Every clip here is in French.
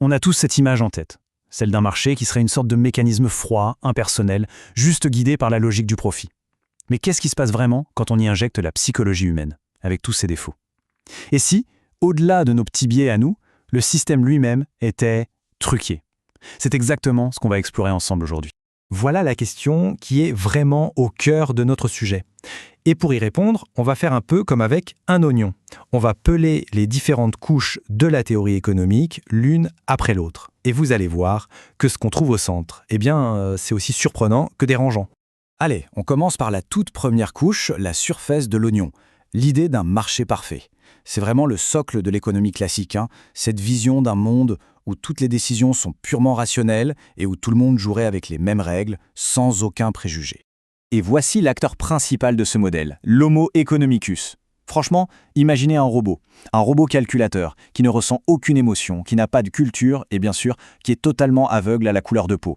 On a tous cette image en tête, celle d'un marché qui serait une sorte de mécanisme froid, impersonnel, juste guidé par la logique du profit. Mais qu'est-ce qui se passe vraiment quand on y injecte la psychologie humaine, avec tous ses défauts? Et si, au-delà de nos petits biais à nous, le système lui-même était truqué? C'est exactement ce qu'on va explorer ensemble aujourd'hui. Voilà la question qui est vraiment au cœur de notre sujet. Et pour y répondre, on va faire un peu comme avec un oignon. On va peler les différentes couches de la théorie économique l'une après l'autre. Et vous allez voir que ce qu'on trouve au centre, c'est aussi surprenant que dérangeant. Allez, on commence par la toute première couche, la surface de l'oignon. L'idée d'un marché parfait. C'est vraiment le socle de l'économie classique, cette vision d'un monde où toutes les décisions sont purement rationnelles et où tout le monde jouerait avec les mêmes règles, sans aucun préjugé. Et voici l'acteur principal de ce modèle, l'Homo economicus. Franchement, imaginez un robot calculateur, qui ne ressent aucune émotion, qui n'a pas de culture et bien sûr, qui est totalement aveugle à la couleur de peau.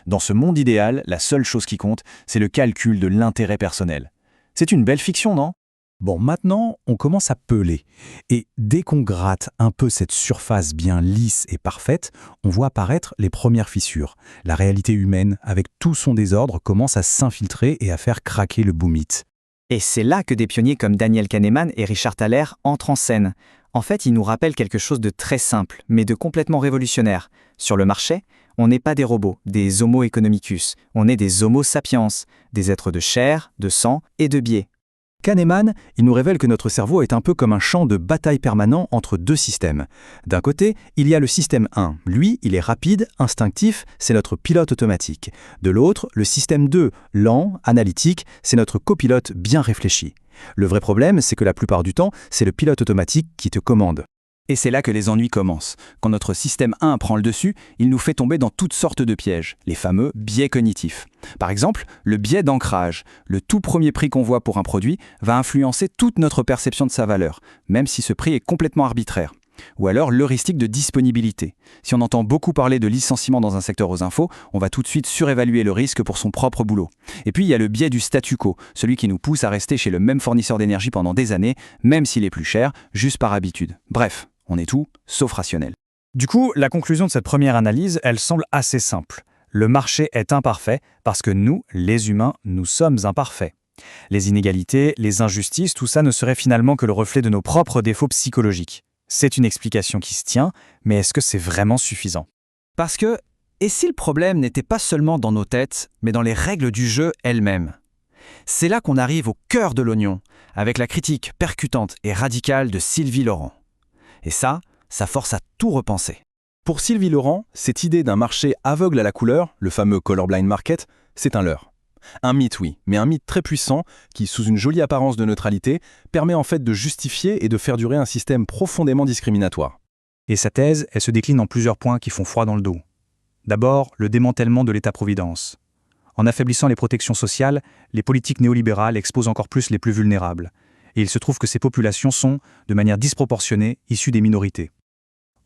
Dans ce monde idéal, la seule chose qui compte, c'est le calcul de l'intérêt personnel. C'est une belle fiction, non ? Bon, maintenant, on commence à peler. Et dès qu'on gratte un peu cette surface bien lisse et parfaite, on voit apparaître les premières fissures. La réalité humaine, avec tout son désordre, commence à s'infiltrer et à faire craquer le beau mythe. Et c'est là que des pionniers comme Daniel Kahneman et Richard Thaler entrent en scène. En fait, ils nous rappellent quelque chose de très simple, mais de complètement révolutionnaire. Sur le marché, on n'est pas des robots, des Homo economicus. On est des Homo sapiens, des êtres de chair, de sang et de biais. Kahneman, il nous révèle que notre cerveau est un peu comme un champ de bataille permanent entre deux systèmes. D'un côté, il y a le système 1. Lui, il est rapide, instinctif, c'est notre pilote automatique. De l'autre, le système 2, lent, analytique, c'est notre copilote bien réfléchi. Le vrai problème, c'est que la plupart du temps, c'est le pilote automatique qui te commande. Et c'est là que les ennuis commencent. Quand notre système 1 prend le dessus, il nous fait tomber dans toutes sortes de pièges, les fameux biais cognitifs. Par exemple, le biais d'ancrage. Le tout premier prix qu'on voit pour un produit va influencer toute notre perception de sa valeur, même si ce prix est complètement arbitraire. Ou alors l'heuristique de disponibilité. Si on entend beaucoup parler de licenciement dans un secteur aux infos, on va tout de suite surévaluer le risque pour son propre boulot. Et puis il y a le biais du statu quo, celui qui nous pousse à rester chez le même fournisseur d'énergie pendant des années, même s'il est plus cher, juste par habitude. Bref. On est tout, sauf rationnel. Du coup, la conclusion de cette première analyse, elle semble assez simple. Le marché est imparfait parce que nous, les humains, nous sommes imparfaits. Les inégalités, les injustices, tout ça ne serait finalement que le reflet de nos propres défauts psychologiques. C'est une explication qui se tient, mais est-ce que c'est vraiment suffisant? Parce que, et si le problème n'était pas seulement dans nos têtes, mais dans les règles du jeu elles-mêmes? C'est là qu'on arrive au cœur de l'oignon, avec la critique percutante et radicale de Sylvie Laurent. Et ça force à tout repenser. Pour Sylvie Laurent, cette idée d'un marché aveugle à la couleur, le fameux colorblind market, c'est un leurre. Un mythe, oui, mais un mythe très puissant qui, sous une jolie apparence de neutralité, permet en fait de justifier et de faire durer un système profondément discriminatoire. Et sa thèse, elle se décline en plusieurs points qui font froid dans le dos. D'abord, le démantèlement de l'État-providence. En affaiblissant les protections sociales, les politiques néolibérales exposent encore plus les plus vulnérables. Et il se trouve que ces populations sont, de manière disproportionnée, issues des minorités.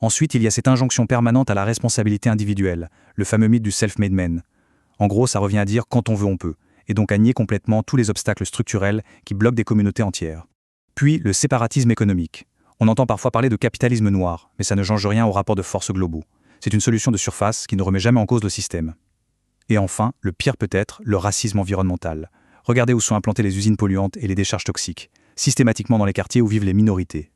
Ensuite, il y a cette injonction permanente à la responsabilité individuelle, le fameux mythe du self-made man. En gros, ça revient à dire quand on veut, on peut, et donc à nier complètement tous les obstacles structurels qui bloquent des communautés entières. Puis, le séparatisme économique. On entend parfois parler de capitalisme noir, mais ça ne change rien aux rapports de force globaux. C'est une solution de surface qui ne remet jamais en cause le système. Et enfin, le pire peut-être, le racisme environnemental. Regardez où sont implantées les usines polluantes et les décharges toxiques, systématiquement dans les quartiers où vivent les minorités.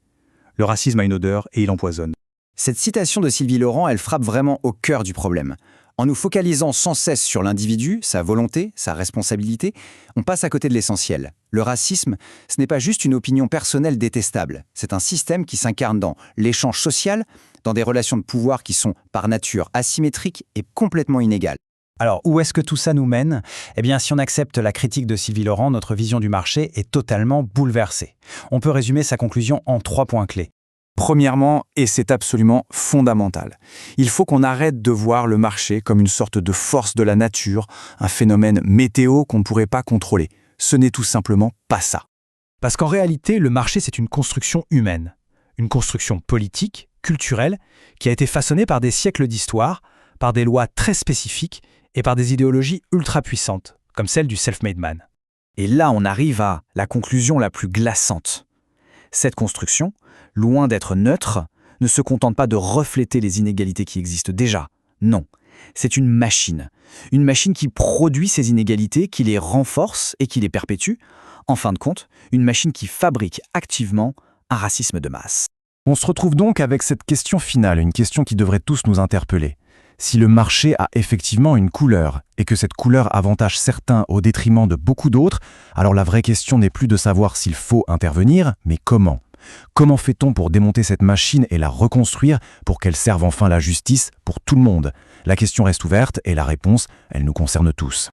Le racisme a une odeur et il empoisonne. Cette citation de Sylvie Laurent, elle frappe vraiment au cœur du problème. En nous focalisant sans cesse sur l'individu, sa volonté, sa responsabilité, on passe à côté de l'essentiel. Le racisme, ce n'est pas juste une opinion personnelle détestable. C'est un système qui s'incarne dans l'échange social, dans des relations de pouvoir qui sont par nature asymétriques et complètement inégales. Alors, où est-ce que tout ça nous mène ? Eh bien, si on accepte la critique de Sylvie Laurent, notre vision du marché est totalement bouleversée. On peut résumer sa conclusion en 3 points clés. Premièrement, et c'est absolument fondamental, il faut qu'on arrête de voir le marché comme une sorte de force de la nature, un phénomène météo qu'on ne pourrait pas contrôler. Ce n'est tout simplement pas ça. Parce qu'en réalité, le marché, c'est une construction humaine. Une construction politique, culturelle, qui a été façonnée par des siècles d'histoire, par des lois très spécifiques et par des idéologies ultra puissantes, comme celle du self-made man. Et là, on arrive à la conclusion la plus glaçante. Cette construction, loin d'être neutre, ne se contente pas de refléter les inégalités qui existent déjà. Non, c'est une machine. Une machine qui produit ces inégalités, qui les renforce et qui les perpétue. En fin de compte, une machine qui fabrique activement un racisme de masse. On se retrouve donc avec cette question finale, une question qui devrait tous nous interpeller. Si le marché a effectivement une couleur, et que cette couleur avantage certains au détriment de beaucoup d'autres, alors la vraie question n'est plus de savoir s'il faut intervenir, mais comment. Comment fait-on pour démonter cette machine et la reconstruire pour qu'elle serve enfin la justice pour tout le monde? La question reste ouverte et la réponse, elle nous concerne tous.